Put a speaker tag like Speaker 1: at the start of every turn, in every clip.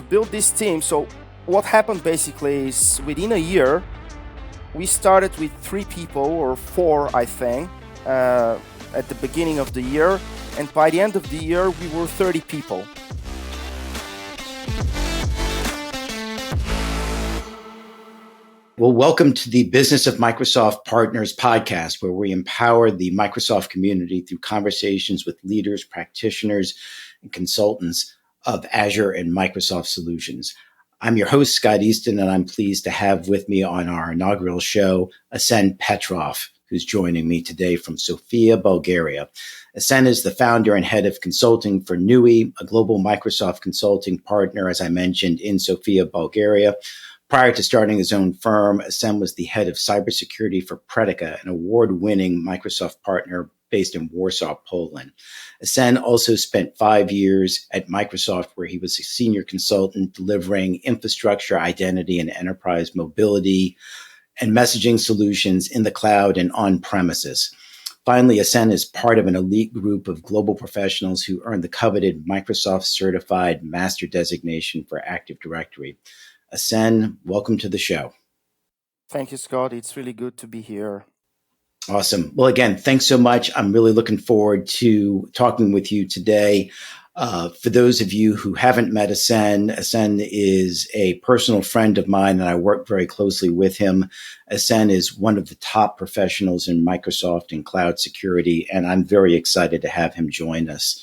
Speaker 1: build this team. So what happened basically is within a year, we started with 3 people or 4, I think, at the beginning of the year. And by the end of the year, we were 30 people.
Speaker 2: Well, welcome to the Business of Microsoft Partners podcast, where we empower the Microsoft community through conversations with leaders, practitioners, and consultants of Azure and Microsoft solutions. I'm your host, Scott Easton, and I'm pleased to have with me on our inaugural show, Asen Petrov, who's joining me today from Sofia, Bulgaria. Asen is the founder and head of consulting for Nuwey, a global Microsoft consulting partner, as I mentioned, in Sofia, Bulgaria. Prior to starting his own firm, Asen was the head of cybersecurity for Predica, an award-winning Microsoft partner based in Warsaw, Poland. Asen also spent 5 years at Microsoft, where he was a senior consultant delivering infrastructure, identity, and enterprise mobility and messaging solutions in the cloud and on-premises. Finally, Asen is part of an elite group of global professionals who earned the coveted Microsoft Certified Master designation for Active Directory. Asen, welcome to the show.
Speaker 1: Thank you, Scott. It's really good to be here.
Speaker 2: Awesome. Well, again, thanks so much. I'm really looking forward to talking with you today. For those of you who haven't met Asen, Asen is a personal friend of mine, and I work very closely with him. Asen is one of the top professionals in Microsoft and cloud security, and I'm very excited to have him join us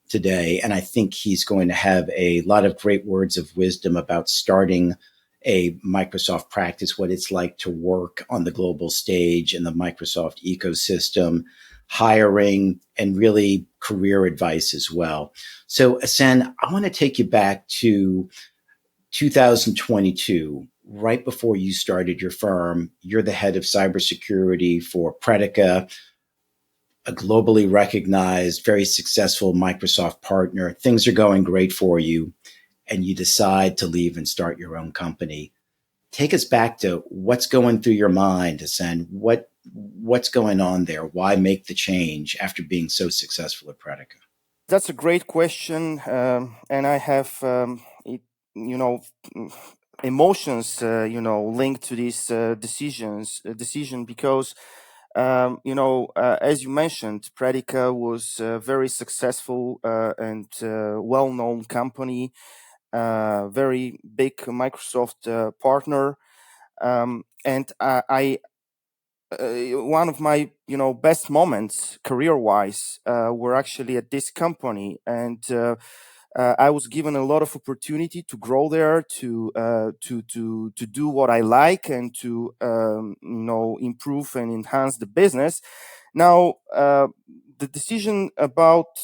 Speaker 2: today. And I think he's going to have a lot of great words of wisdom about starting a Microsoft practice, what it's like to work on the global stage in the Microsoft ecosystem, hiring, and really career advice as well. So, Asen, I want to take you back to 2022, right before you started your firm. You're the head of cybersecurity for Predica, a globally recognized, very successful Microsoft partner. Things are going great for you, and you decide to leave and start your own company. Take us back to what's going through your mind, Asen. What's going on there? Why make the change after being so successful at Predica?
Speaker 1: That's a great question, and I have, emotions, linked to this decision because, as you mentioned, Predica was a very successful and well-known company, very big Microsoft partner, and I one of my best moments career-wise were actually at this company, and I was given a lot of opportunity to grow there, to do what I like, and to improve and enhance the business. Now, the decision about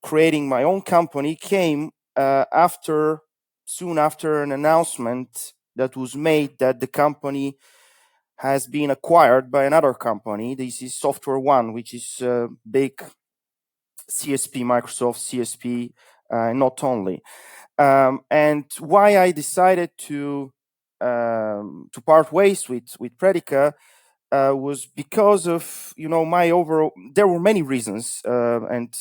Speaker 1: creating my own company came soon after an announcement that was made that the company has been acquired by another company. This is Software One, which is a big CSP, Microsoft CSP, not only. And why I decided to part ways with Predica was because of my overall. There were many reasons, and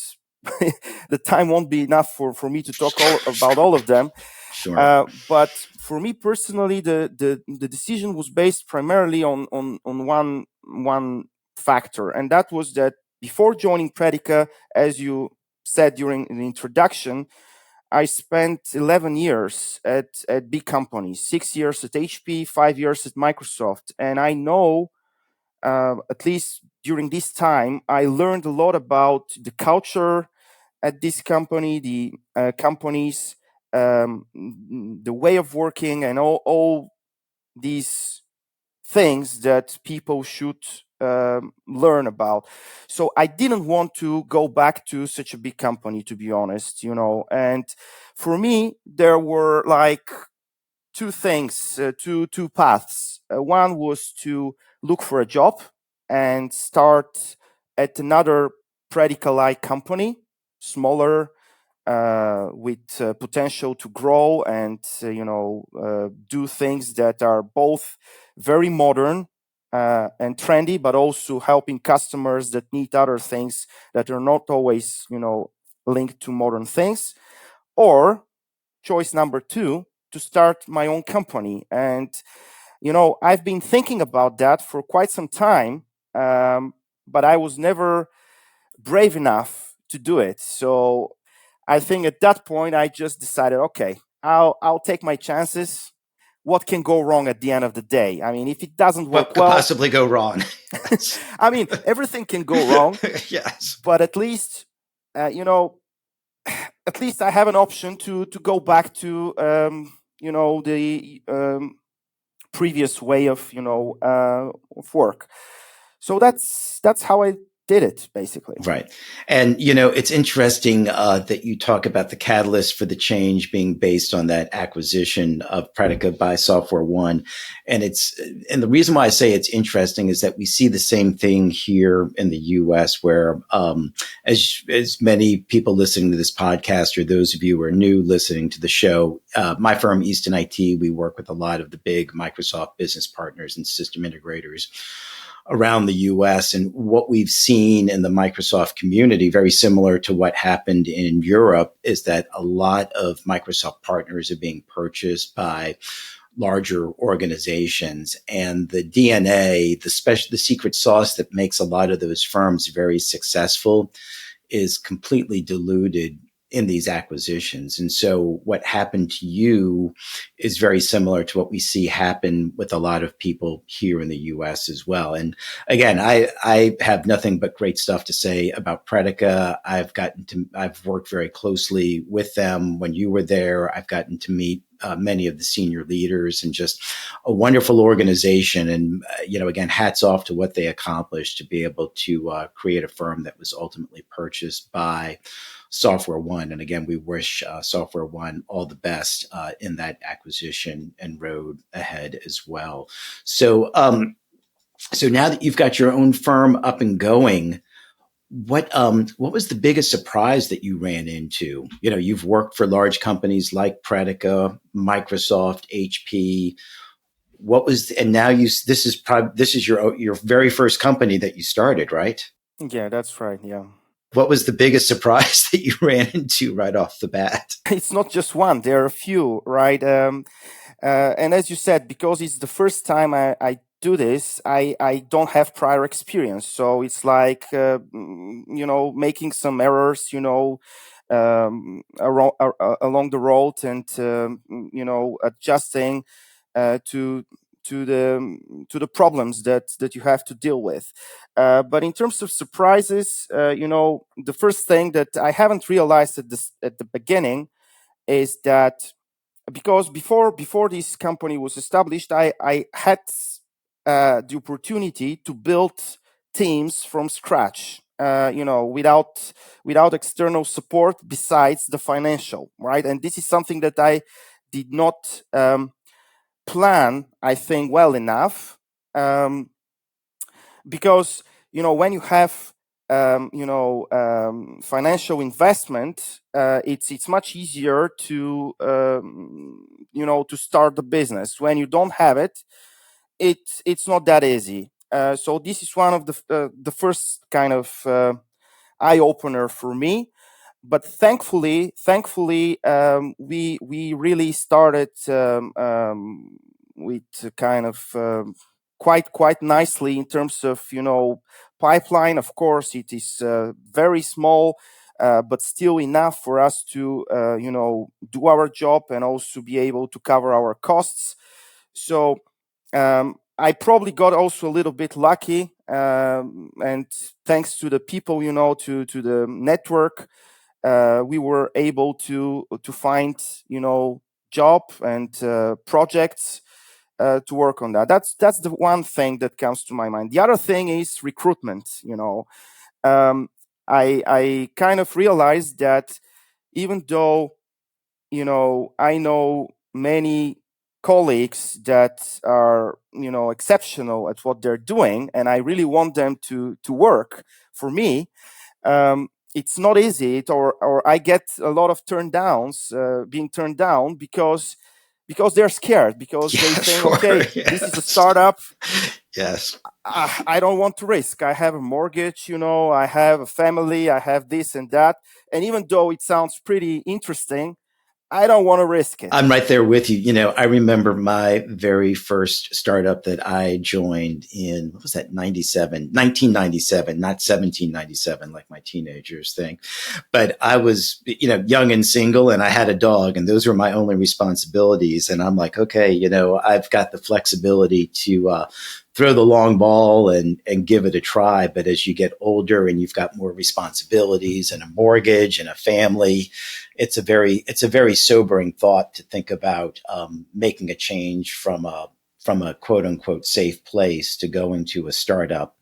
Speaker 1: the time won't be enough for me to talk about all of them.
Speaker 2: Sure.
Speaker 1: But for me personally, the decision was based primarily on one factor, and that was that before joining Predica, as you said during the introduction, I spent 11 years at big companies, 6 years at HP, 5 years at Microsoft, and I know, at least during this time, I learned a lot about the culture at this company, the companies, the way of working, and all these things that people should learn about. So I didn't want to go back to such a big company, to be honest, and for me, there were like two things, two paths. One was to look for a job and start at another Predica-like company, smaller, with potential to grow and do things that are both very modern and trendy, but also helping customers that need other things that are not always linked to modern things, or choice number two, to start my own company. And I've been thinking about that for quite some time, but I was never brave enough to do it. So I think at that point I just decided, okay, I'll take my chances. What can go wrong at the end of the day? I mean, if it doesn't
Speaker 2: What
Speaker 1: work
Speaker 2: could
Speaker 1: well,
Speaker 2: possibly go wrong?
Speaker 1: I mean, everything can go wrong,
Speaker 2: Yes.
Speaker 1: but at least, at least I have an option to go back to, the previous way of, of work. So that's how I did it, basically.
Speaker 2: Right. And, it's interesting that you talk about the catalyst for the change being based on that acquisition of Predica by Software One. And the reason why I say it's interesting is that we see the same thing here in the US, where, as many people listening to this podcast, or those of you who are new listening to the show, my firm, Easton IT, we work with a lot of the big Microsoft business partners and system integrators around the US. And what we've seen in the Microsoft community, very similar to what happened in Europe, is that a lot of Microsoft partners are being purchased by larger organizations. And the DNA, the secret sauce that makes a lot of those firms very successful, is completely diluted in these acquisitions. And so what happened to you is very similar to what we see happen with a lot of people here in the US as well. And again, I have nothing but great stuff to say about Predica. I've worked very closely with them when you were there. I've gotten to meet many of the senior leaders, and just a wonderful organization. And, again, hats off to what they accomplished to be able to create a firm that was ultimately purchased by Software One. And again, we wish Software One all the best in that acquisition and road ahead as well. So, so now that you've got your own firm up and going, what was the biggest surprise that you ran into? You've worked for large companies like Predica, Microsoft, HP. And now this is your very first company that you started, right?
Speaker 1: Yeah, that's right. Yeah.
Speaker 2: What was the biggest surprise that you ran into right off the bat?
Speaker 1: It's not just one, there are a few, right? And as you said, because it's the first time I do this, I don't have prior experience. So it's like, making some errors, along the road, and, adjusting to the problems that you have to deal with. But in terms of surprises, the first thing that I haven't realized at the beginning is that, because before this company was established, I had the opportunity to build teams from scratch, without external support besides the financial, right? And this is something that I did not plan, I think, well enough, because when you have financial investment, it's much easier to to start the business. When you don't have it, it's not that easy. So this is one of the first kind of eye opener for me. But thankfully, we really started with kind of quite nicely in terms of pipeline. Of course, it is very small, but still enough for us to do our job and also be able to cover our costs. So I probably got also a little bit lucky, and thanks to the people, to the network, we were able to find job and projects to work on that. That's the one thing that comes to my mind. The other thing is recruitment. I kind of realized that, even though I know many colleagues that are exceptional at what they're doing, and I really want them to work for me. It's not easy, or I get a lot of being turned down because they're scared, because they think,
Speaker 2: Sure.
Speaker 1: okay,
Speaker 2: Yes.
Speaker 1: this is a startup.
Speaker 2: Yes.
Speaker 1: I don't want to risk. I have a mortgage, I have a family, I have this and that. And even though it sounds pretty interesting, I don't want to risk it.
Speaker 2: I'm right there with you. You know, I remember my very first startup that I joined in, what was that, 1997, not 1797, like my teenagers think. But I was, you know, young and single, and I had a dog, and those were my only responsibilities. And I'm like, okay, you know, I've got the flexibility to throw the long ball and give it a try. But as you get older and you've got more responsibilities and a mortgage and a family, it's a very sobering thought to think about making a change from a quote unquote safe place to go into a startup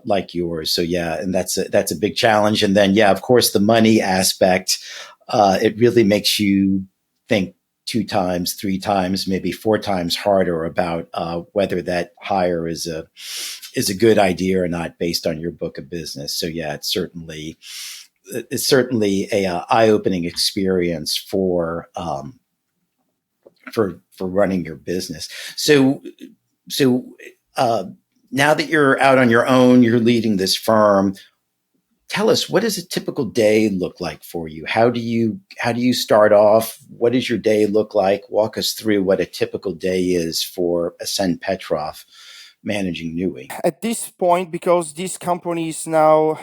Speaker 2: like yours. So yeah, and that's a big challenge. And then yeah, of course, the money aspect. It really makes you think 2 times, 3 times, maybe 4 times harder about whether that hire is a good idea or not based on your book of business. So yeah, it's certainly a eye-opening experience for running your business. So now that you're out on your own, you're leading this firm. Tell us, what does a typical day look like for you? How do you start off? What does your day look like? Walk us through what a typical day is for Asen Petrov managing Nuwey.
Speaker 1: At this point, because this company is now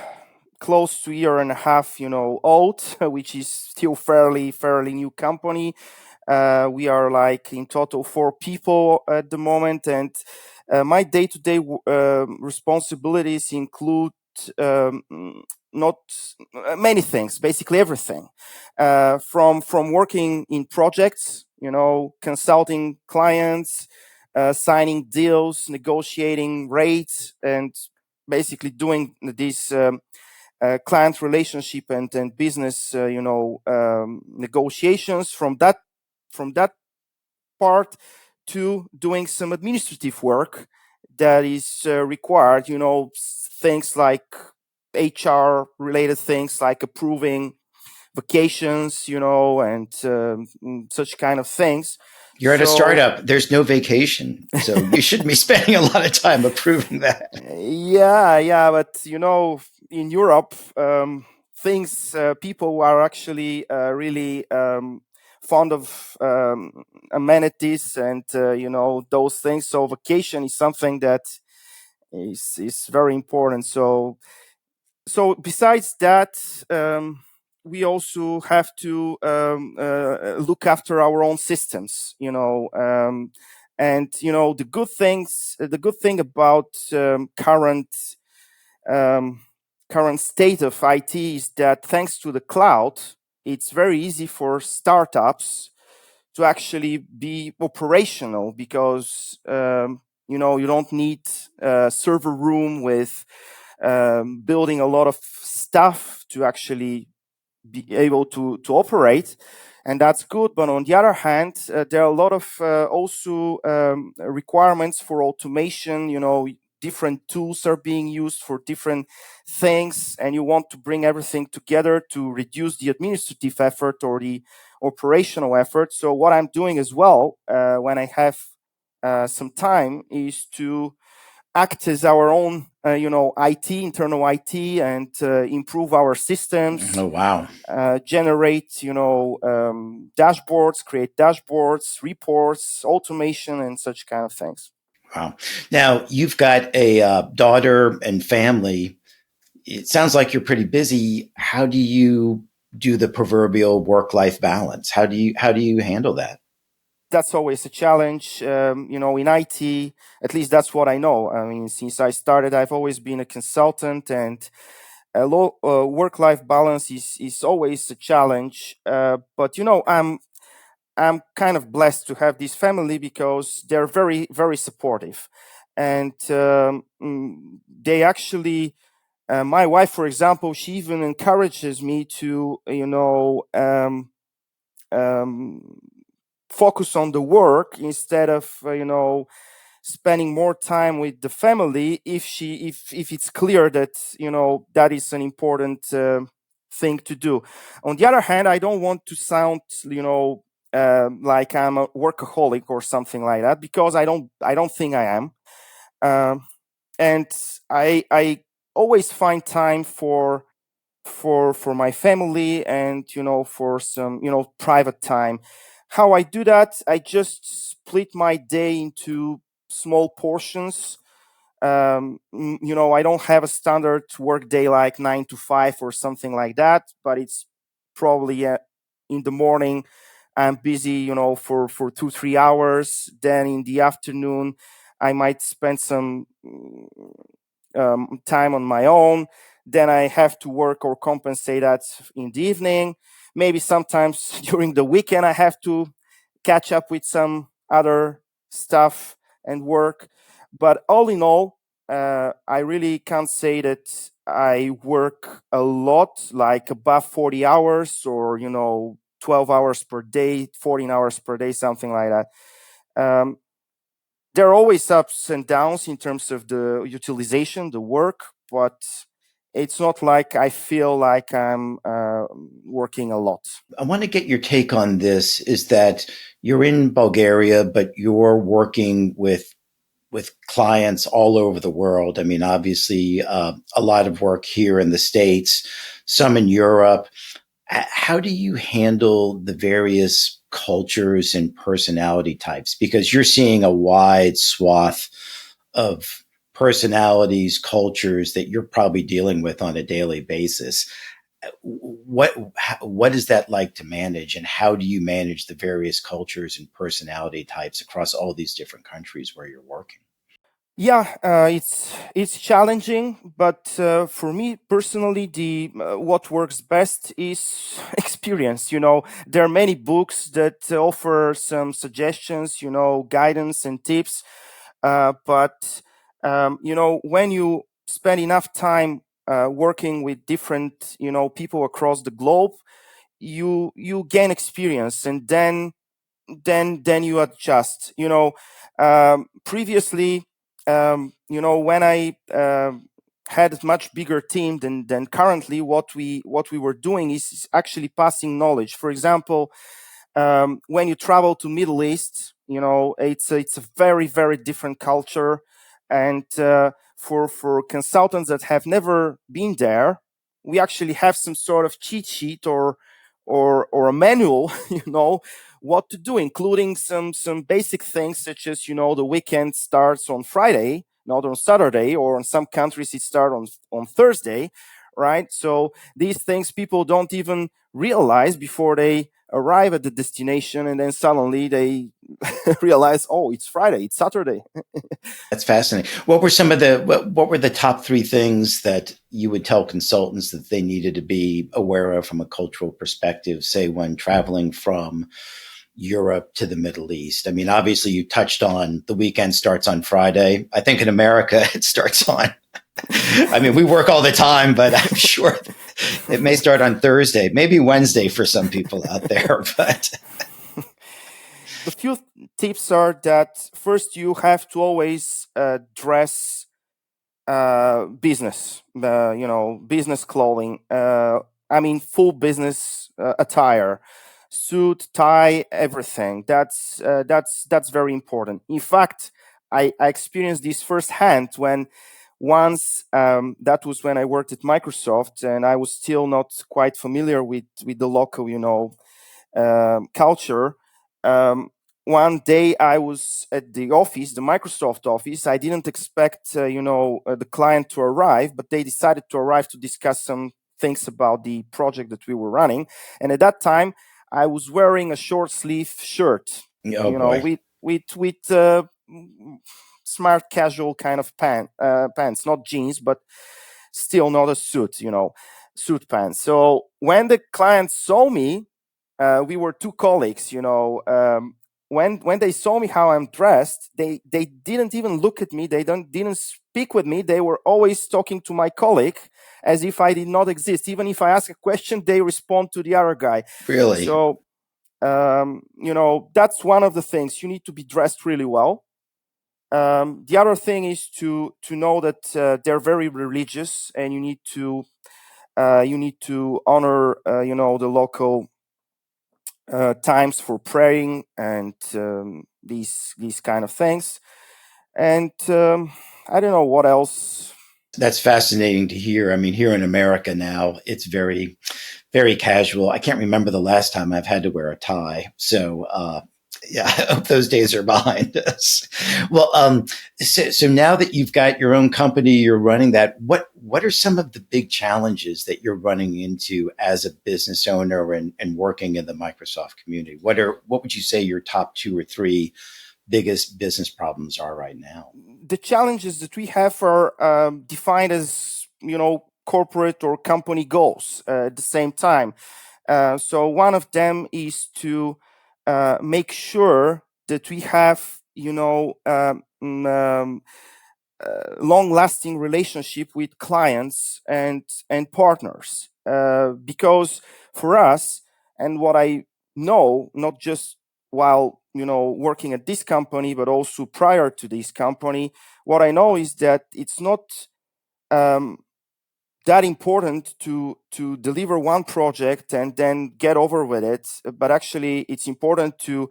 Speaker 1: close to a year and a half, old, which is still fairly new company. We are like in total 4 people at the moment, and my day-to-day responsibilities include um, not many things, basically everything, from working in projects, consulting clients, signing deals, negotiating rates, and basically doing this client relationship and business, negotiations. From that part to doing some administrative work that is required. Things like HR related things like approving vacations, and such kind of things.
Speaker 2: You're at a startup. There's no vacation, so you shouldn't be spending a lot of time approving that.
Speaker 1: Yeah, but in Europe, things people are actually really fond of amenities and those things. So vacation is something that is very important. So besides that, we also have to look after our own systems, and the good thing about current state of IT is that thanks to the cloud, it's very easy for startups to actually be operational, because you don't need a server room with building a lot of stuff to actually be able to operate, and that's good. But on the other hand, there are a lot of also requirements for automation. Different tools are being used for different things, and you want to bring everything together to reduce the administrative effort or the operational effort. So what I'm doing as well, when I have some time, is to act as our own, internal IT, and improve our systems.
Speaker 2: Oh, wow.
Speaker 1: Generate, dashboards, create dashboards, reports, automation, and such kind of things.
Speaker 2: Wow. Now you've got a daughter and family. It sounds like you're pretty busy. How do you do the proverbial work-life balance? How do you handle that?
Speaker 1: That's always a challenge, in IT. At least that's what I know. I mean, since I started, I've always been a consultant, and a low work-life balance is always a challenge. But I'm kind of blessed to have this family, because they're very, very supportive, and they actually. My wife, for example, she even encourages me to, focus on the work instead of, spending more time with the family, if it's clear that that is an important thing to do. On the other hand, I don't want to sound like I'm a workaholic or something like that, because I don't think I am. um, and I always find time for for my family and for some private time. How I do that, I just split my day into small portions. I don't have a standard work day like 9 to 5 or something like that, but it's probably in the morning I'm busy for 2 3 hours. Then in the afternoon I might spend some time on my own. Then I have to work or compensate that in the evening. Maybe sometimes during the weekend I have to catch up with some other stuff and work. But all in all, I really can't say that I work a lot, like above 40 hours or 12 hours per day, 14 hours per day, something like that. Um, there are always ups and downs in terms of the utilization, the work, but it's not like I feel like I'm working a lot.
Speaker 2: I want to get your take on this is that you're in Bulgaria, but you're working with clients all over the world. I mean, obviously, a lot of work here in the States, some in Europe. How do you handle the various cultures and personality types? Because you're seeing a wide swath of personalities, cultures that you're probably dealing with on a daily basis. What what is that like to manage, and how do you manage the various cultures and personality types across all these different countries where you're working?
Speaker 1: Yeah, it's challenging, but for me personally, the what works best is experience. There are many books that offer some suggestions, guidance and tips. But when you spend enough time working with different, people across the globe, you gain experience, and then you adjust. Previously, when I had a much bigger team than currently, what we were doing is actually passing knowledge. For example, when you travel to Middle East, it's a very very different culture, and for consultants that have never been there, we actually have some sort of cheat sheet or a manual, what to do, including some basic things such as the weekend starts on Friday, not on Saturday, or in some countries it starts on Thursday, right? So these things people don't even realize before they arrive at the destination, and then suddenly they realize, oh, it's Friday, it's Saturday.
Speaker 2: That's fascinating. What were the top three things that you would tell consultants that they needed to be aware of from a cultural perspective, say when traveling from Europe to the Middle East? I mean, obviously you touched on the weekend starts on Friday. I think in America it starts on I mean, we work all the time, but I'm sure it may start on Thursday, maybe Wednesday for some people out there, but
Speaker 1: The few tips are that first you have to always dress business, business clothing. I mean, full business attire, suit, tie, everything. That's very important. In fact, I experienced this firsthand when once that was when I worked at Microsoft, and I was still not quite familiar with the local, culture. Um, one day I was at the office, the Microsoft office. I didn't expect, the client to arrive, but they decided to arrive to discuss some things about the project that we were running. And at that time, I was wearing a short sleeve shirt,
Speaker 2: oh boy.
Speaker 1: with smart casual kind of pants, not jeans, but still not a suit, suit pants. So when the client saw me, we were two colleagues, when they saw me how I'm dressed, they didn't even look at me. They didn't speak with me. They were always talking to my colleague as if I did not exist. Even if I ask a question, they respond to the other guy.
Speaker 2: Really?
Speaker 1: So that's one of the things. You need to be dressed really well. The other thing is to know that they're very religious, and you need to honor the local times for praying and these kind of things. And I don't know what else.
Speaker 2: That's fascinating to hear. I mean, here in America now, it's very, very casual. I can't remember the last time I've had to wear a tie. So, yeah, I hope those days are behind us. Well, so now that you've got your own company, you're running that. What are some of the big challenges that you're running into as a business owner and working in the Microsoft community? What would you say your top two or three biggest business problems are right now?
Speaker 1: The challenges that we have are defined as, corporate or company goals at the same time. So one of them is to make sure that we have, long-lasting relationship with clients and partners. Because for us, and what I know, not just while working at this company, but also prior to this company, what I know is that it's not um, that important to deliver one project and then get over with it, but actually it's important to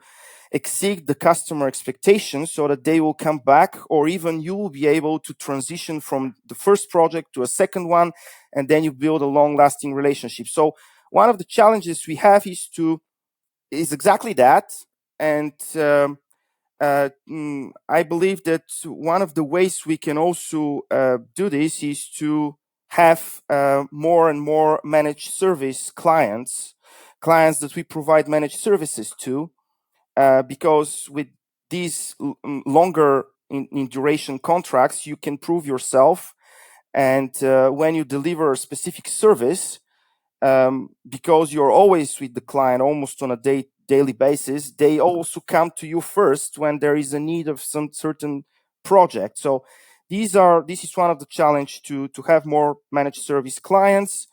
Speaker 1: exceed the customer expectations so that they will come back, or even you will be able to transition from the first project to a second one, and then you build a long lasting relationship. So one of the challenges we have is exactly that. And I believe that one of the ways we can also do this is to have more and more managed service clients that we provide managed services to, because with these longer in duration contracts, you can prove yourself. And when you deliver a specific service, because you're always with the client almost on a daily basis, they also come to you first when there is a need of some certain project. So this is one of the challenge to have more managed service clients.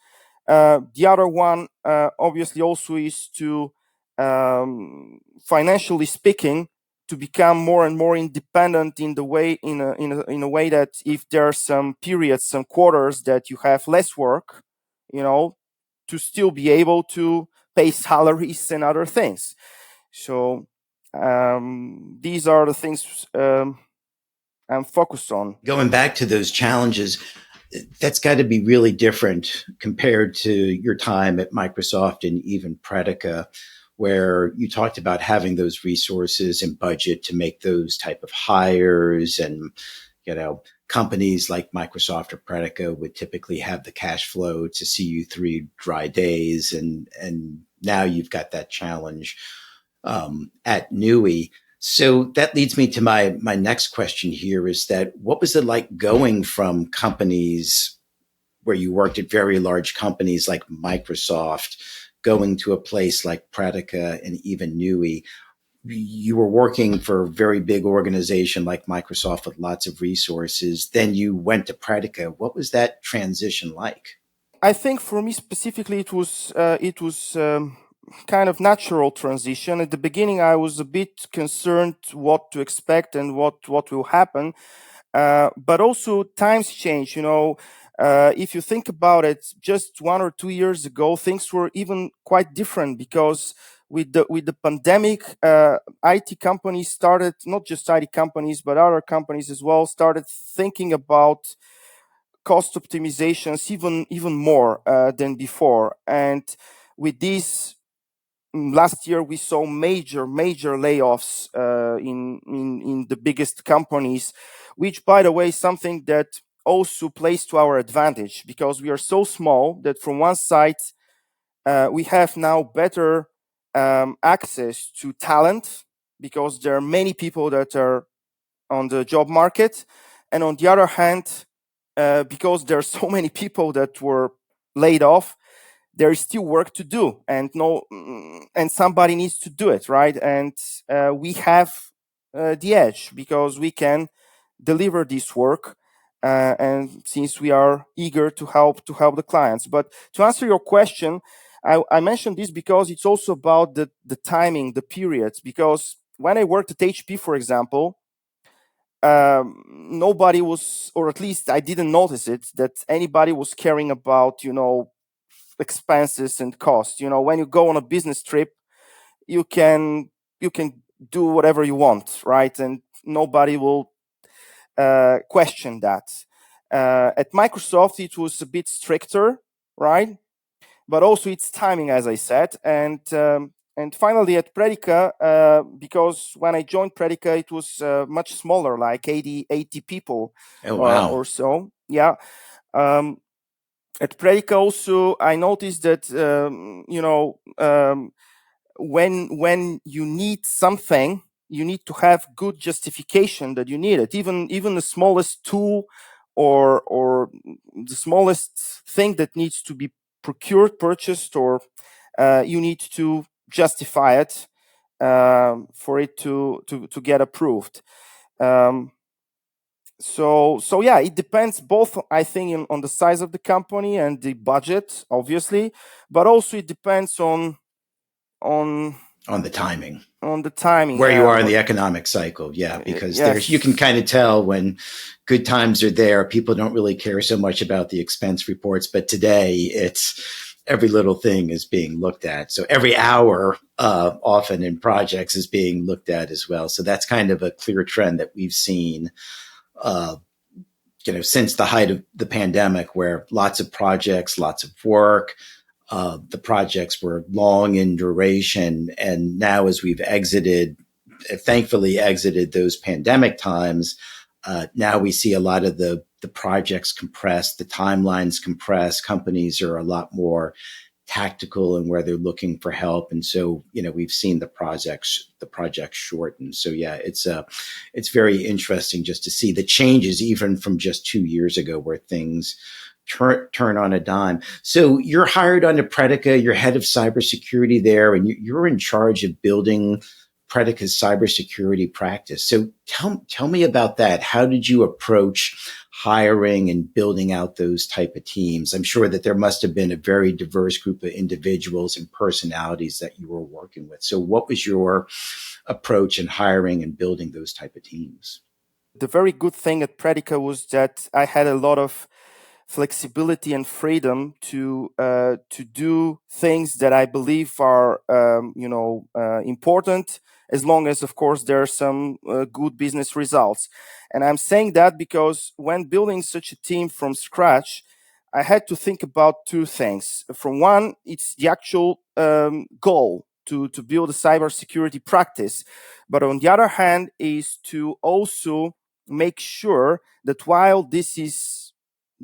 Speaker 1: The other one, obviously, also is to, financially speaking, to become more and more independent in the way in a way that if there are some periods, some quarters that you have less work, you know, to still be able to pay salaries and other things. So these are the things I'm focused on.
Speaker 2: Going back to those challenges, that's got to be really different compared to your time at Microsoft and even Predica, where you talked about having those resources and budget to make those type of hires. And companies like Microsoft or Predica would typically have the cash flow to see you through dry days, and now you've got that challenge at Nuwey. So that leads me to my next question here, is that what was it like going from companies where you worked at very large companies like Microsoft, going to a place like Predica and even Nuwey? You were working for a very big organization like Microsoft with lots of resources. Then you went to Predica. What was that transition like?
Speaker 1: I think for me specifically, it was kind of natural transition. At the beginning, I was a bit concerned what to expect and what will happen, but also times change. If you think about it, just 1 or 2 years ago, things were even quite different, because with the pandemic, IT companies started, not just IT companies but other companies as well, started thinking about cost optimizations even more than before. And with this, last year we saw major layoffs in the biggest companies, which, by the way, is something that also plays to our advantage, because we are so small that from one side we have now better access to talent, because there are many people that are on the job market, and on the other hand, because there are so many people that were laid off, there is still work to do, and no, and somebody needs to do it, right? And we have the edge, because we can deliver this work, and since we are eager to help the clients. But to answer your question, I mentioned this because it's also about the timing, the periods. Because when I worked at HP, for example, nobody was, or at least I didn't notice it, that anybody was caring about expenses and costs. When you go on a business trip, you can do whatever you want, right? And nobody will question that. At Microsoft, it was a bit stricter, right? But also its timing, as I said, and finally at Predica, because when I joined Predica, it was much smaller, like 80 people
Speaker 2: Oh, wow.
Speaker 1: or so. Yeah. At Predica also, I noticed that when you need something, you need to have good justification that you need it. Even the smallest tool or the smallest thing that needs to be procured, purchased, or you need to justify it for it to get approved. So yeah, it depends both, I think, on the size of the company and the budget, obviously, but also it depends on
Speaker 2: the timing.
Speaker 1: On the timing,
Speaker 2: where
Speaker 1: yeah,
Speaker 2: you are in the economic cycle. Yeah, because there's you can kind of tell when good times are there. People don't really care so much about the expense reports, but today it's every little thing is being looked at. So every hour, often in projects, is being looked at as well. So that's kind of a clear trend that we've seen. Since the height of the pandemic, where lots of projects, lots of work, the projects were long in duration. And now as we've thankfully exited those pandemic times, now we see a lot of the projects compress, the timelines compress. Companies are a lot more tactical in where they're looking for help. And so, we've seen the projects shorten. So yeah, it's very interesting just to see the changes, even from just 2 years ago, where things turn on a dime. So you're hired onto Predica, you're head of cybersecurity there, and you're in charge of building Predica's cybersecurity practice. So tell me about that. How did you approach hiring and building out those type of teams? I'm sure that there must have been a very diverse group of individuals and personalities that you were working with. So what was your approach in hiring and building those type of teams?
Speaker 1: The very good thing at Predica was that I had a lot of flexibility and freedom to do things that I believe are important, as long as, of course, there are some good business results. And I'm saying that because when building such a team from scratch, I had to think about two things. From one, it's the actual goal to build a cybersecurity practice, but on the other hand, is to also make sure that while this is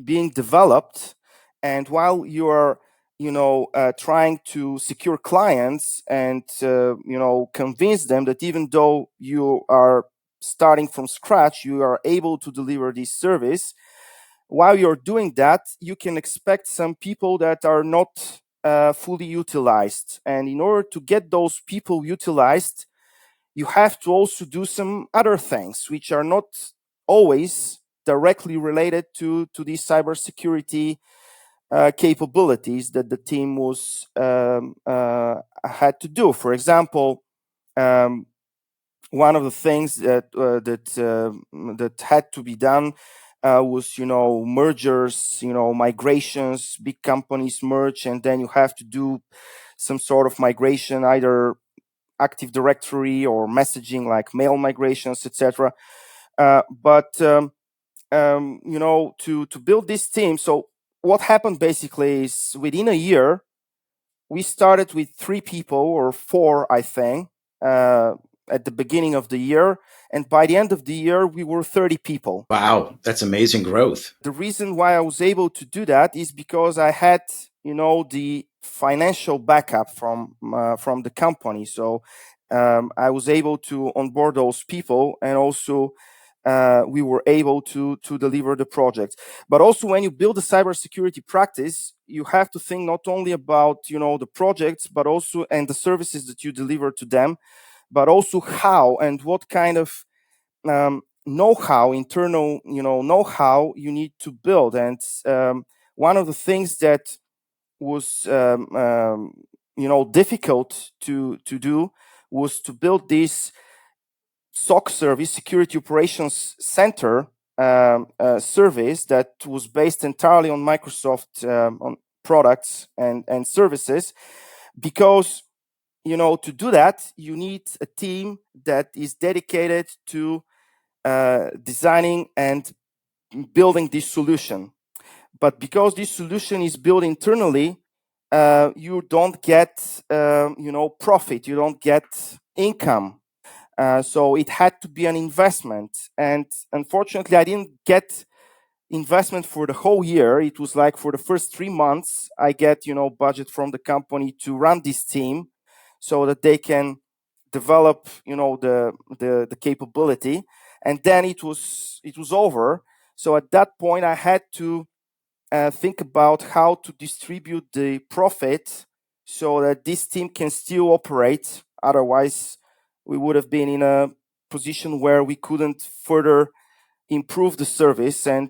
Speaker 1: being developed and while you are trying to secure clients and convince them that even though you are starting from scratch, you are able to deliver this service. While you're doing that, you can expect some people that are not fully utilized, and in order to get those people utilized, you have to also do some other things which are not always directly related to these cybersecurity capabilities that the team was had to do. For example, one of the things that had to be done was mergers, migrations. Big companies merge, and then you have to do some sort of migration, either Active Directory or messaging, like mail migrations, etc. But to build this team, so what happened basically is within a year, we started with 3 people or 4, I think, at the beginning of the year, and by the end of the year, we were 30 people.
Speaker 2: Wow, that's amazing growth.
Speaker 1: The reason why I was able to do that is because I had, the financial backup from the company. So I was able to onboard those people, and also we were able to deliver the project. But also, when you build a cybersecurity practice, you have to think not only about the projects, but also and the services that you deliver to them, but also how and what kind of know-how, internal know-how you need to build. And one of the things that was difficult to do was to build this SOC service, Security Operations Center service, that was based entirely on Microsoft on products and services, because to do that, you need a team that is dedicated to designing and building this solution. But because this solution is built internally, you don't get profit, you don't get income. So it had to be an investment, and unfortunately I didn't get investment for the whole year. It was like for the first 3 months I get budget from the company to run this team so that they can develop the capability, and then it was over. So at that point I had to think about how to distribute the profit so that this team can still operate. Otherwise, we would have been in a position where we couldn't further improve the service, and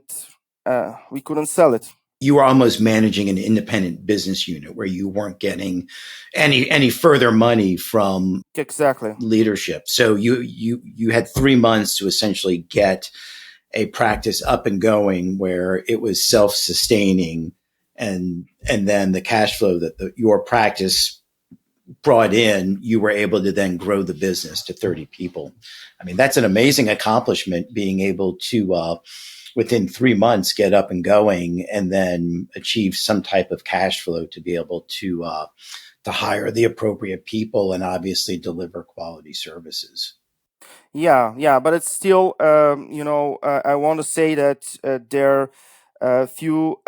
Speaker 1: we couldn't sell it.
Speaker 2: You were almost managing an independent business unit where you weren't getting any further money from
Speaker 1: Exactly.
Speaker 2: leadership. So you had 3 months to essentially get a practice up and going where it was self-sustaining, and then the cash flow that your practice brought in, you were able to then grow the business to 30 people. I mean, that's an amazing accomplishment, being able to within 3 months get up and going and then achieve some type of cash flow to be able to hire the appropriate people and obviously deliver quality services.
Speaker 1: Yeah, but it's still, I want to say that there are a few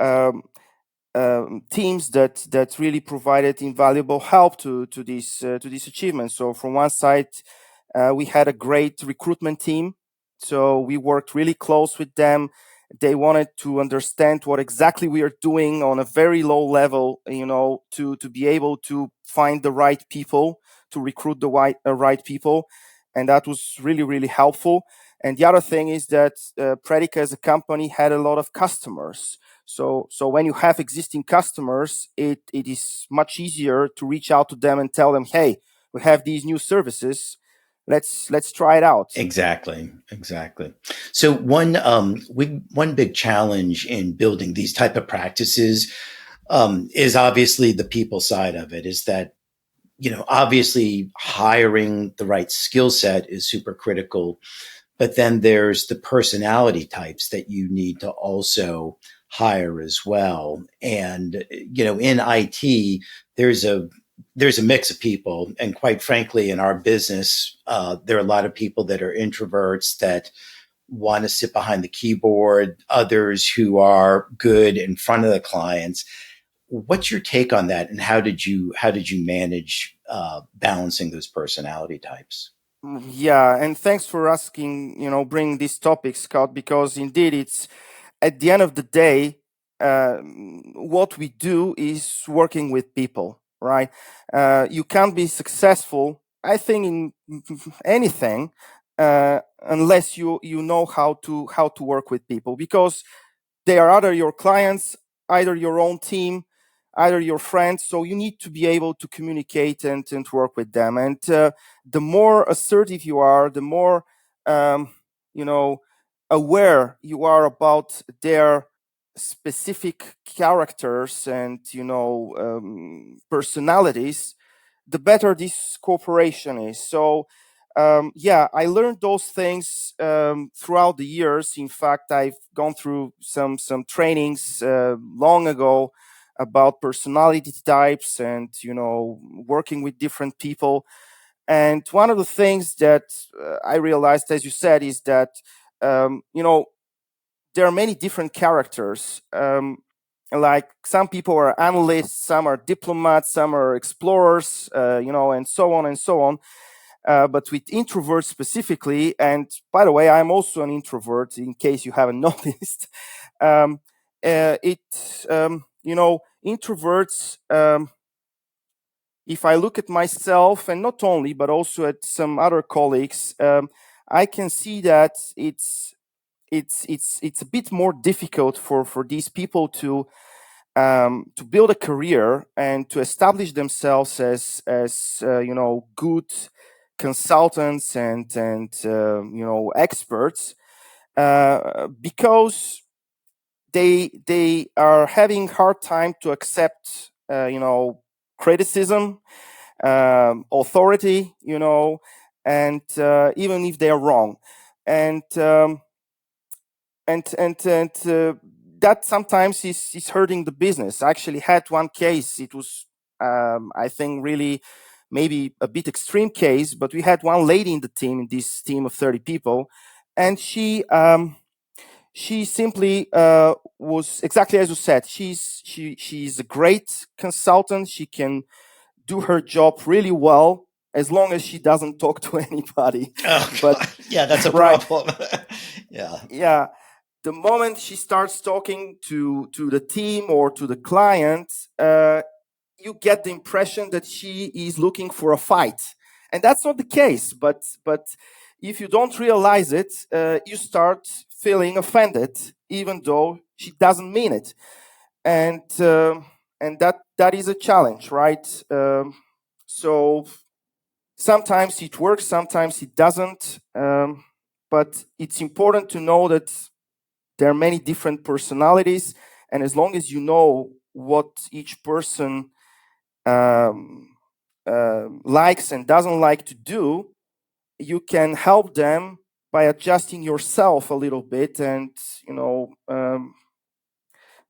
Speaker 1: teams that really provided invaluable help to these achievements. So from one side, we had a great recruitment team. So we worked really close with them. They wanted to understand what exactly we are doing on a very low level, to be able to find the right people, to recruit the right people. And that was really, really helpful. And the other thing is that Predica as a company had a lot of customers. So when you have existing customers, it is much easier to reach out to them and tell them, hey, we have these new services. Let's try it out.
Speaker 2: Exactly. So one big challenge in building these type of practices is obviously the people side of it. Is that, obviously hiring the right skill set is super critical, but then there's the personality types that you need to also hire as well. And, in IT, there's a mix of people. And quite frankly, in our business, there are a lot of people that are introverts that want to sit behind the keyboard, others who are good in front of the clients. What's your take on that, and how did you manage balancing those personality types?
Speaker 1: Yeah, and thanks for asking, bring this topic, Scott, because indeed it's at the end of the day, what we do is working with people, right? You can't be successful, I think, in anything unless you know how to work with people, because they are either your clients, either your own team, either your friends. So you need to be able to communicate and work with them. And the more assertive you are, the more you know aware you are about their specific characters and personalities, the better this cooperation is. So yeah, I learned those things throughout the years. In fact, I've gone through some trainings long ago about personality types and working with different people. And one of the things that I realized, as you said, is that there are many different characters. Like some people are analysts, some are diplomats, some are explorers, and so on and so on. But with introverts specifically, and by the way, I'm also an introvert, in case you haven't noticed. Um, it, Introverts. If I look at myself, and not only, but also at some other colleagues, I can see that it's a bit more difficult for these people to build a career and to establish themselves as good consultants and experts, because they are having hard time to accept criticism, authority, and even if they are wrong. And that sometimes is hurting the business. I actually had one case. It was, I think, really maybe a bit extreme case, but we had one lady in the team, in this team of 30 people, and she simply was exactly as you said. She's a great consultant. She can do her job really well as long as she doesn't talk to anybody.
Speaker 2: Oh,
Speaker 1: But
Speaker 2: God. Yeah, that's a
Speaker 1: right,
Speaker 2: problem. Yeah.
Speaker 1: yeah, the moment she starts talking to the team or to the client, you get the impression that she is looking for a fight, and that's not the case. But if you don't realize it, you start feeling offended, even though she doesn't mean it, and that is a challenge, right? So sometimes it works, sometimes it doesn't, but it's important to know that there are many different personalities, and as long as you know what each person um, likes and doesn't like to do, you can help them by adjusting yourself a little bit, and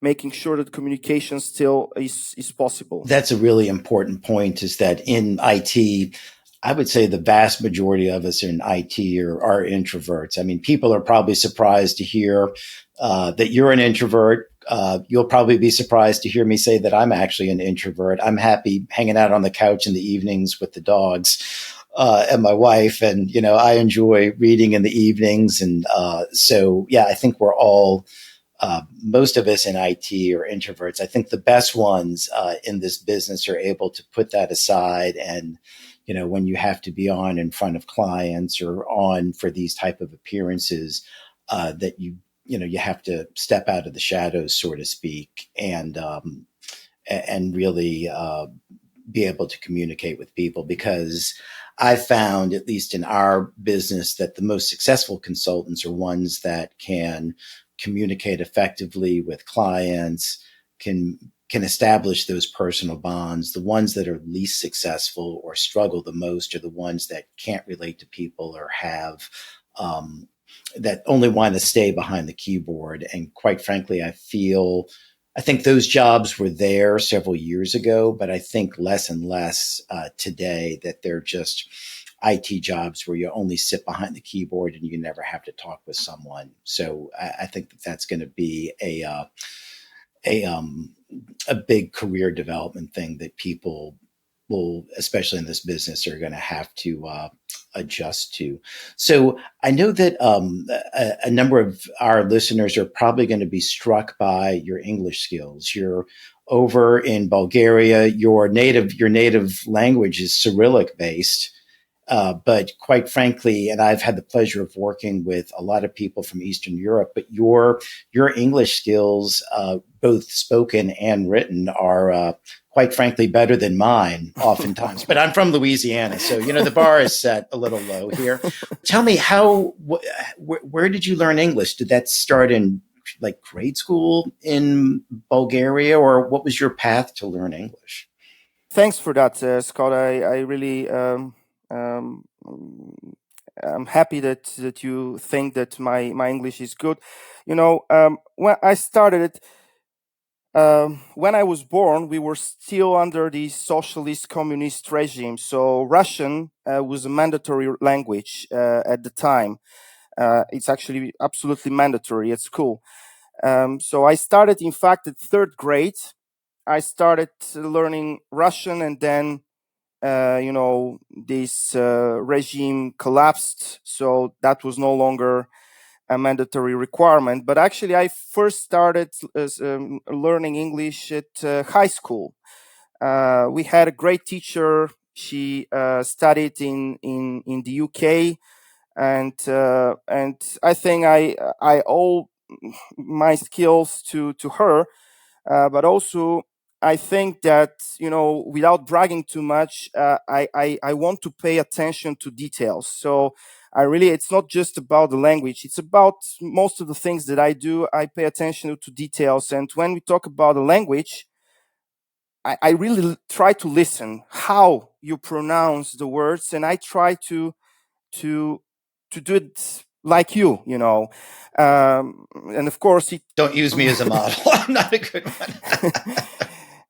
Speaker 1: making sure that communication still is possible.
Speaker 2: That's a really important point, is that in IT, I would say the vast majority of us in IT are introverts. I mean, people are probably surprised to hear that you're an introvert. You'll probably be surprised to hear me say that I'm actually an introvert. I'm happy hanging out on the couch in the evenings with the dogs and my wife. And, I enjoy reading in the evenings. And so, yeah, I think we're all most of us in IT are introverts. I think the best ones in this business are able to put that aside, and when you have to be on in front of clients or on for these type of appearances, that you have to step out of the shadows, so to speak, and really be able to communicate with people, because I found, at least in our business, that the most successful consultants are ones that can communicate effectively with clients, can establish those personal bonds. The ones that are least successful or struggle the most are the ones that can't relate to people, or have that only want to stay behind the keyboard. And quite frankly, I think those jobs were there several years ago, but I think less and less today, that they're just IT jobs where you only sit behind the keyboard and you never have to talk with someone. So I think that that's going to be a big career development thing that people will, especially in this business, are going to have to adjust to. So I know that a number of our listeners are probably going to be struck by your English skills. You're over in Bulgaria. Your native language is Cyrillic based. But quite frankly, and I've had the pleasure of working with a lot of people from Eastern Europe, but your English skills, both spoken and written, are quite frankly better than mine oftentimes. But I'm from Louisiana, so the bar is set a little low here. Tell me, where did you learn English? Did that start in like grade school in Bulgaria, or what was your path to learn English?
Speaker 1: Thanks for that, Scott. I really I'm happy that you think that my English is good. When I started it, when I was born, we were still under the socialist communist regime. So Russian was a mandatory language at the time. It's actually absolutely mandatory at school. So I started, in fact, at third grade. I started learning Russian, and then this regime collapsed, so that was no longer a mandatory requirement. But actually, I first started learning English at high school. We had a great teacher. She studied in the UK, and I think I owe my skills to her. But also, I think that without bragging too much, I want to pay attention to details. So it's not just about the language; it's about most of the things that I do. I pay attention to details, and when we talk about the language, I really try to listen how you pronounce the words, and I try to to do it like you. And of course, it
Speaker 2: Don't use me as a model. I'm not a good one.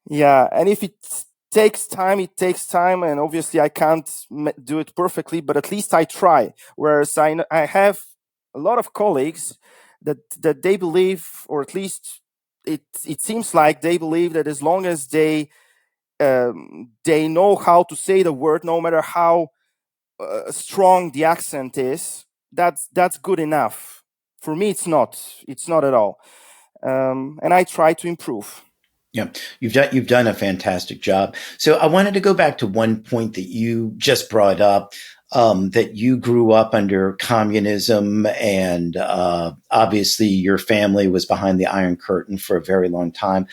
Speaker 1: yeah, and if it takes time, it takes time, and obviously I can't do it perfectly, but at least I try. Whereas I have a lot of colleagues that they believe, or at least it seems like they believe that as long as they know how to say the word, no matter how strong the accent is, that's good enough. For me, it's not. It's not at all. And I try to improve.
Speaker 2: Yeah, you've done a fantastic job. So I wanted to go back to one point that you just brought up, that you grew up under communism, and obviously your family was behind the Iron Curtain for a very long time.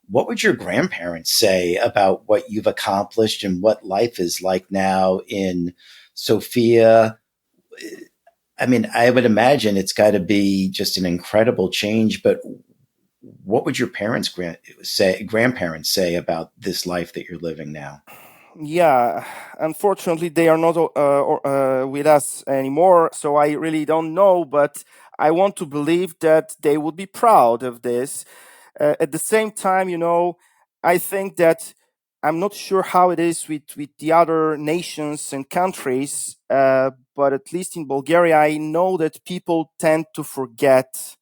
Speaker 2: What would your grandparents say about what you've accomplished and what life is like now in Sofia? I mean, I would imagine it's got to be just an incredible change, but what would your grandparents say about this life that you're living now?
Speaker 1: Yeah, unfortunately, they are not with us anymore, so I really don't know, but I want to believe that they would be proud of this. At the same time, I think that I'm not sure how it is with the other nations and countries, but at least in Bulgaria, I know that people tend to forget.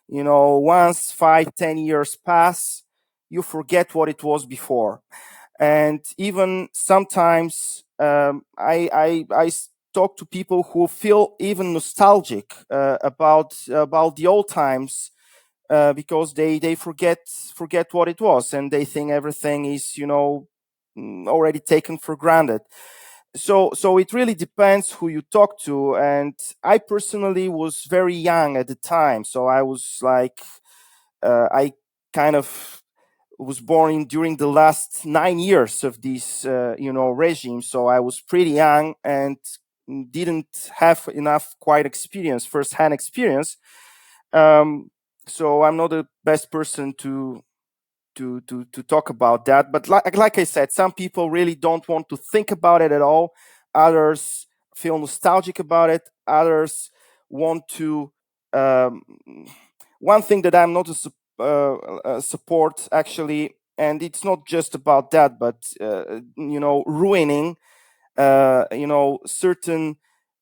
Speaker 1: Once 5, 10 years pass, you forget what it was before. And even sometimes talk to people who feel even nostalgic about the old times, because they forget what it was, and they think everything is already taken for granted. So it really depends who you talk to, and I personally was very young at the time, so I was like, I kind of was born during the last 9 years of this regime, so I was pretty young and didn't have enough quite experience, first-hand experience. um, so I'm not the best person to talk about that. But like I said, some people really don't want to think about it at all. Others feel nostalgic about it. Others want to. Um, One thing that I'm not a support, actually, and it's not just about that, but ruining certain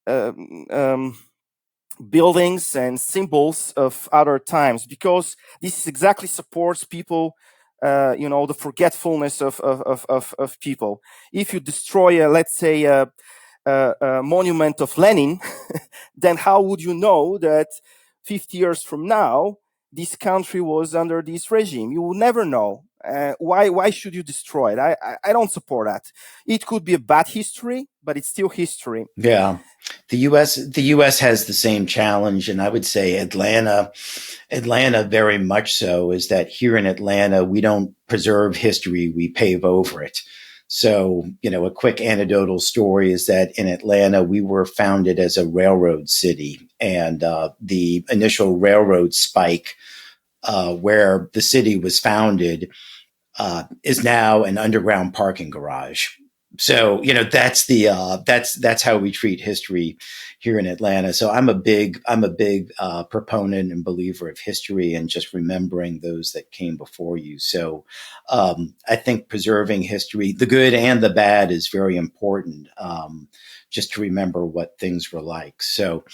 Speaker 1: um, um, buildings and symbols of other times, because this exactly supports people, the forgetfulness of people. If you destroy let's say a monument of Lenin, then how would you know that 50 years from now this country was under this regime? You will never know. Why should you destroy it? I don't support that. It could be a bad history, but it's still history.
Speaker 2: Yeah. The US has the same challenge, and I would say Atlanta very much so, is that here in Atlanta we don't preserve history, we pave over it. So, a quick anecdotal story is that in Atlanta we were founded as a railroad city, and the initial railroad spike, where the city was founded, is now an underground parking garage. So that's how we treat history here in Atlanta. So I'm a big proponent and believer of history and just remembering those that came before you. So I think preserving history, the good and the bad, is very important. Just to remember what things were like. So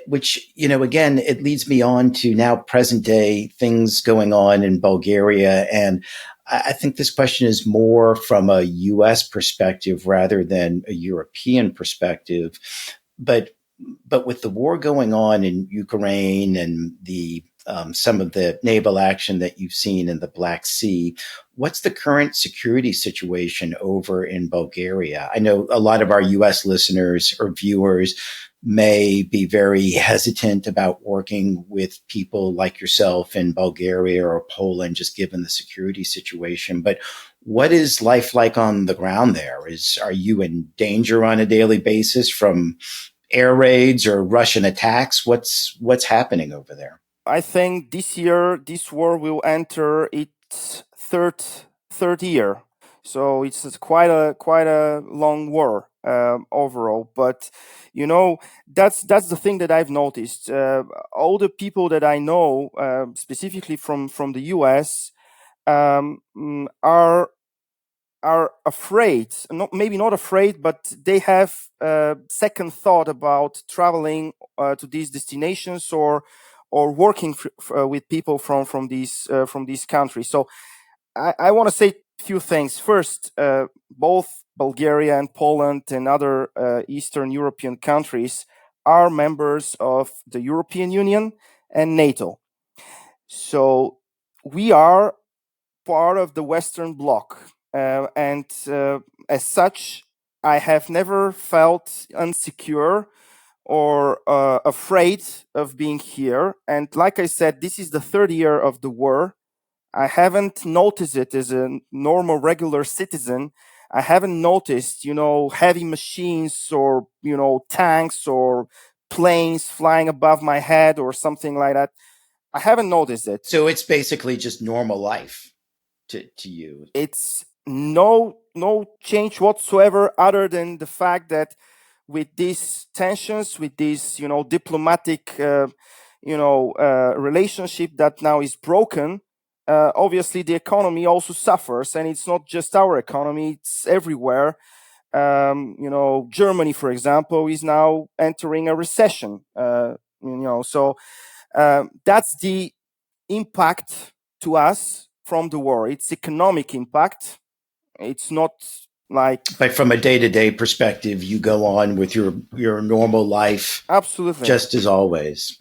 Speaker 2: which, again, it leads me on to now present day things going on in Bulgaria. And I think this question is more from a US perspective rather than a European perspective. But with the war going on in Ukraine and the some of the naval action that you've seen in the Black Sea, what's the current security situation over in Bulgaria? I know a lot of our US listeners or viewers may be very hesitant about working with people like yourself in Bulgaria or Poland, just given the security situation. But what is life like on the ground there? Are you in danger on a daily basis from air raids or Russian attacks? What's happening over there?
Speaker 1: I think this year this war will enter its third year, so it's quite a long war. overall. But that's the thing that I've noticed. All the people that I know, specifically from the US, are afraid, not maybe not afraid, but they have second thought about traveling to these destinations, or working with people from these countries. So I want to say a few things. First, both Bulgaria and Poland and other Eastern European countries are members of the European Union and NATO. So we are part of the Western Bloc. And as such, I have never felt insecure or afraid of being here. And like I said, this is the third year of the war. I haven't noticed it as a normal, regular citizen. I haven't noticed, heavy machines or, tanks or planes flying above my head or something like that. I haven't noticed it.
Speaker 2: So it's basically just normal life to you.
Speaker 1: It's no change whatsoever, other than the fact that with these tensions, with this, diplomatic, relationship that now is broken, obviously the economy also suffers, and it's not just our economy; it's everywhere. Germany, for example, is now entering a recession. So that's the impact to us from the war. It's economic impact. It's not like,
Speaker 2: but from a day-to-day perspective, you go on with your normal life,
Speaker 1: absolutely,
Speaker 2: just as always.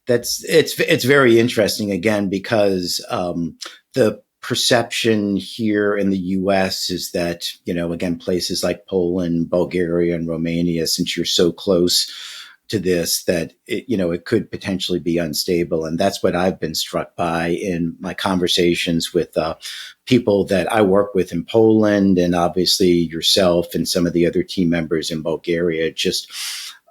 Speaker 2: It's very interesting, again, because the perception here in the U.S. is that, again, places like Poland, Bulgaria, and Romania, since you're so close to this, that it could potentially be unstable. And that's what I've been struck by in my conversations with people that I work with in Poland, and obviously yourself and some of the other team members in Bulgaria. Just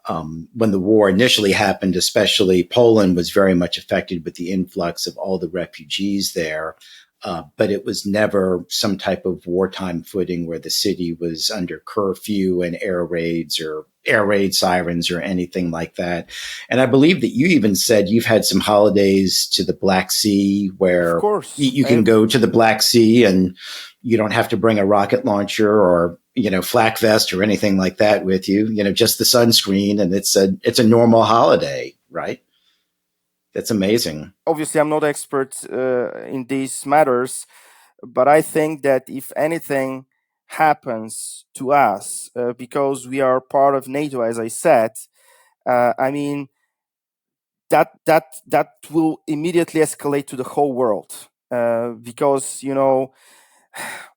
Speaker 2: when the war initially happened, especially Poland was very much affected with the influx of all the refugees there. But it was never some type of wartime footing where the city was under curfew and air raids or air raid sirens or anything like that. And I believe that you even said you've had some holidays to the Black Sea where
Speaker 1: of course,
Speaker 2: you can go to the Black Sea and you don't have to bring a rocket launcher or flak vest or anything like that with you. Just the sunscreen, and it's a normal holiday, right? That's amazing.
Speaker 1: Obviously, I'm not expert in these matters, but I think that if anything happens to us, because we are part of NATO, as I said, I mean, that will immediately escalate to the whole world, because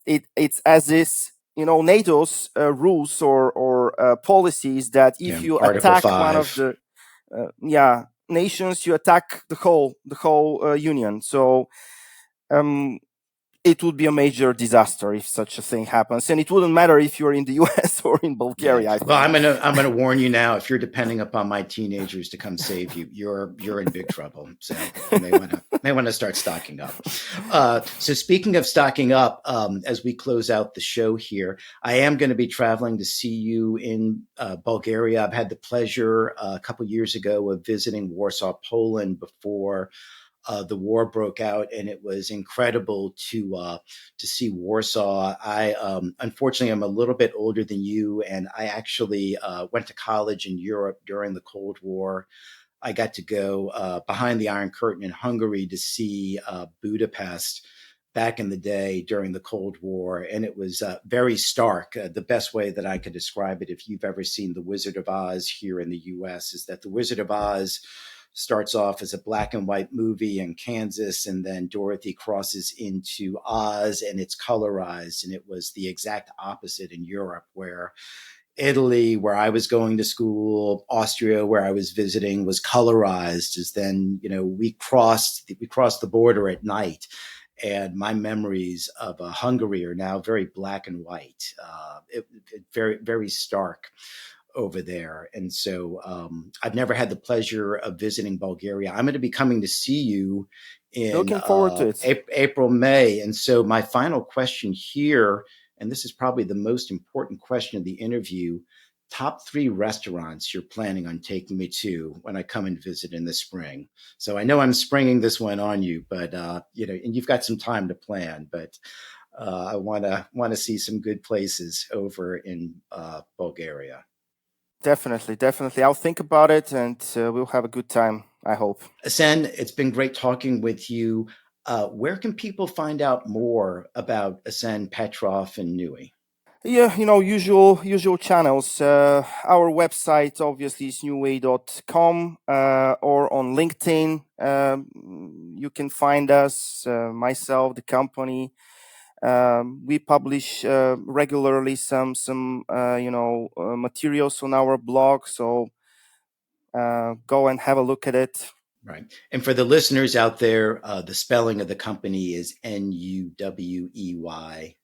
Speaker 1: it's as is, NATO's rules or policies, that if you
Speaker 2: Article
Speaker 1: attack
Speaker 2: 5.
Speaker 1: one of the nations, you attack the whole union. So it would be a major disaster if such a thing happens, and it wouldn't matter if you're in the US or in Bulgaria.
Speaker 2: Yeah. Well, I'm gonna warn you now. If you're depending upon my teenagers to come save you, you're in big trouble. So you may want to start stocking up. So speaking of stocking up, as we close out the show here, I am going to be traveling to see you in Bulgaria. I've had the pleasure a couple years ago of visiting Warsaw, Poland, before the war broke out, and it was incredible to see Warsaw. I unfortunately I'm a little bit older than you, and I actually went to college in Europe during the Cold War. I got to go behind the Iron Curtain in Hungary to see Budapest back in the day during the Cold War, and it was very stark. The best way that I could describe it, if you've ever seen The Wizard of Oz here in the U.S., is that The Wizard of Oz starts off as a black and white movie in Kansas, and then Dorothy crosses into Oz and it's colorized. And it was the exact opposite in Europe, where Italy, where I was going to school, Austria, where I was visiting, was colorized. As then, we crossed the border at night. And my memories of Hungary are now very black and white, very, very stark over there. And so I've never had the pleasure of visiting Bulgaria. I'm going to be coming to see you in
Speaker 1: looking forward to it.
Speaker 2: April, May. And so my final question here, and this is probably the most important question of the interview, top 3 restaurants you're planning on taking me to when I come and visit in the spring. So I know I'm springing this one on you, but and you've got some time to plan. But I want to see some good places over in Bulgaria.
Speaker 1: Definitely. I'll think about it, and we'll have a good time, I hope.
Speaker 2: Asen, it's been great talking with you. Where can people find out more about Asen Petrov and Nuwey?
Speaker 1: Yeah, usual channels. Our website obviously is newway.com, or on LinkedIn. You can find us, myself, the company. We publish regularly some materials on our blog, so go and have a look at it.
Speaker 2: Right. And for the listeners out there, the spelling of the company is Nuwey.com.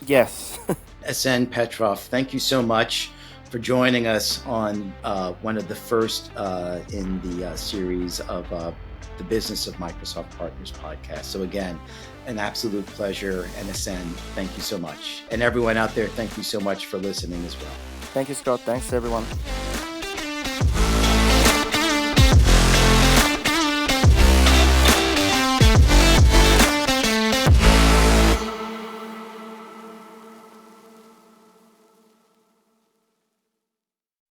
Speaker 1: Yes.
Speaker 2: Asen Petrov, thank you so much for joining us on one of the first in the series of the Business of Microsoft Partners podcast. So again, an absolute pleasure. And Asen, thank you so much. And everyone out there, thank you so much for listening as well.
Speaker 1: Thank you, Scott. Thanks, everyone.